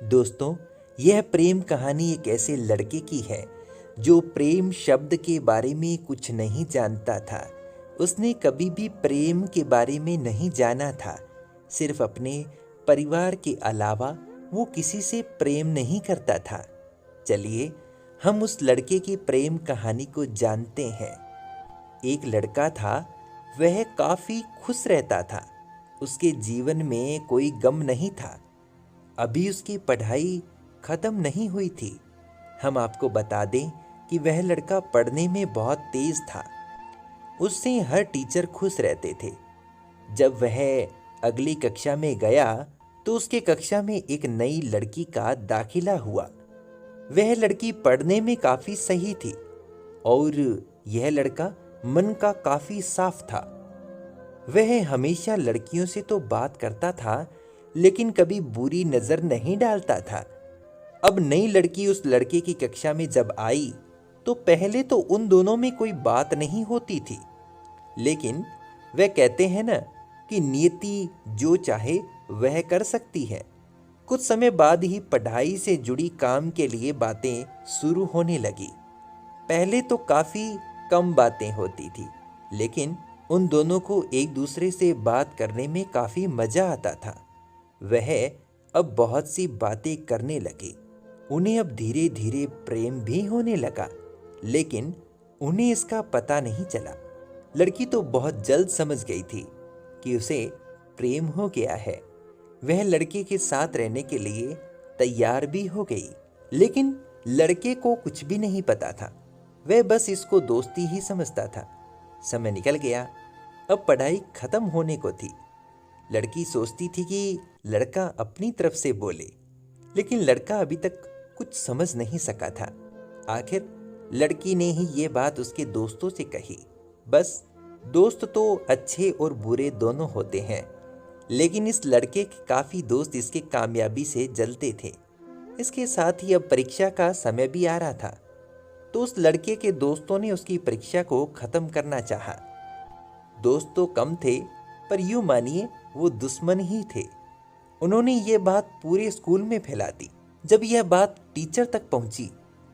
दोस्तों, यह प्रेम कहानी एक ऐसे लड़के की है जो प्रेम शब्द के बारे में कुछ नहीं जानता था। उसने कभी भी प्रेम के बारे में नहीं जाना था। सिर्फ अपने परिवार के अलावा वो किसी से प्रेम नहीं करता था। चलिए हम उस लड़के की प्रेम कहानी को जानते हैं। एक लड़का था, वह काफी खुश रहता था। उसके जीवन में कोई गम नहीं था। अभी उसकी पढ़ाई खत्म नहीं हुई थी। हम आपको बता दें कि वह लड़का पढ़ने में बहुत तेज था। उससे हर टीचर खुश रहते थे। जब वह अगली कक्षा में गया तो उसके कक्षा में एक नई लड़की का दाखिला हुआ। वह लड़की पढ़ने में काफी सही थी और यह लड़का मन का काफी साफ था। वह हमेशा लड़कियों से तो बात करता था, लेकिन कभी बुरी नजर नहीं डालता था। अब नई लड़की उस लड़के की कक्षा में जब आई तो पहले तो उन दोनों में कोई बात नहीं होती थी, लेकिन वह कहते हैं ना कि नियति जो चाहे वह कर सकती है। कुछ समय बाद ही पढ़ाई से जुड़ी काम के लिए बातें शुरू होने लगी। पहले तो काफी कम बातें होती थी, लेकिन उन दोनों को एक दूसरे से बात करने में काफी मजा आता था। वह अब बहुत सी बातें करने लगे। उन्हें अब धीरे धीरे प्रेम भी होने लगा, लेकिन उन्हें इसका पता नहीं चला। लड़की तो बहुत जल्द समझ गई थी कि उसे प्रेम हो गया है। वह लड़के के साथ रहने के लिए तैयार भी हो गई, लेकिन लड़के को कुछ भी नहीं पता था। वह बस इसको दोस्ती ही समझता था। समय निकल गया। अब पढ़ाई खत्म होने को थी। लड़की सोचती थी कि लड़का अपनी तरफ से बोले, लेकिन लड़का अभी तक कुछ समझ नहीं सका था। आखिर लड़की ने ही ये बात उसके दोस्तों से कही। बस दोस्त तो अच्छे और बुरे दोनों होते हैं, लेकिन इस लड़के के काफी दोस्त इसके कामयाबी से जलते थे। इसके साथ ही अब परीक्षा का समय भी आ रहा था, तो उस लड़के के दोस्तों ने उसकी परीक्षा को खत्म करना चाहा। दोस्त तो कम थे, पर यूं मानिए वो दुश्मन ही थे। उन्होंने ये बात पूरे स्कूल में फैला दी। जब यह बात टीचर तक पहुंची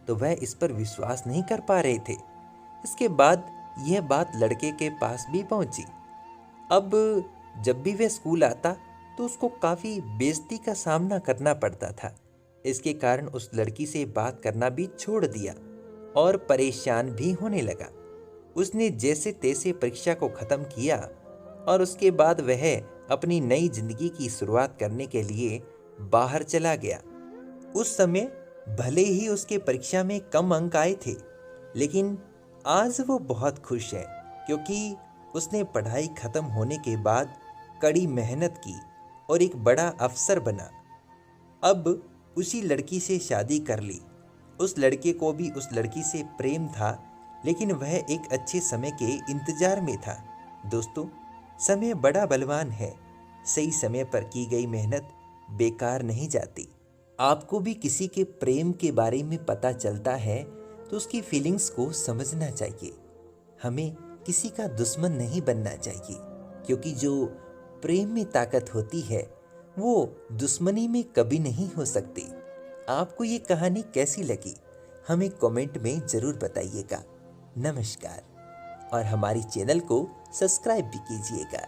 तो वह इस पर विश्वास नहीं कर पा रहे थे। इसके बाद यह बात लड़के के पास भी पहुंची। अब जब भी वह स्कूल आता तो उसको काफी बेइज्जती का सामना करना पड़ता था। इसके कारण उस लड़की से बात करना भी छोड़ दिया और परेशान भी होने लगा। उसने जैसे तैसे परीक्षा को खत्म किया और उसके बाद वह अपनी नई जिंदगी की शुरुआत करने के लिए बाहर चला गया। उस समय भले ही उसके परीक्षा में कम अंक आए थे, लेकिन आज वो बहुत खुश है, क्योंकि उसने पढ़ाई खत्म होने के बाद कड़ी मेहनत की और एक बड़ा अफसर बना। अब उसी लड़की से शादी कर ली। उस लड़के को भी उस लड़की से प्रेम था, लेकिन वह एक अच्छे समय के इंतजार में था। दोस्तों, समय बड़ा बलवान है। सही समय पर की गई मेहनत बेकार नहीं जाती। आपको भी किसी के प्रेम के बारे में पता चलता है तो उसकी फीलिंग्स को समझना चाहिए। हमें किसी का दुश्मन नहीं बनना चाहिए, क्योंकि जो प्रेम में ताकत होती है वो दुश्मनी में कभी नहीं हो सकती। आपको ये कहानी कैसी लगी हमें कमेंट में जरूर बताइएगा। नमस्कार, और हमारी चैनल को सब्सक्राइब भी कीजिएगा।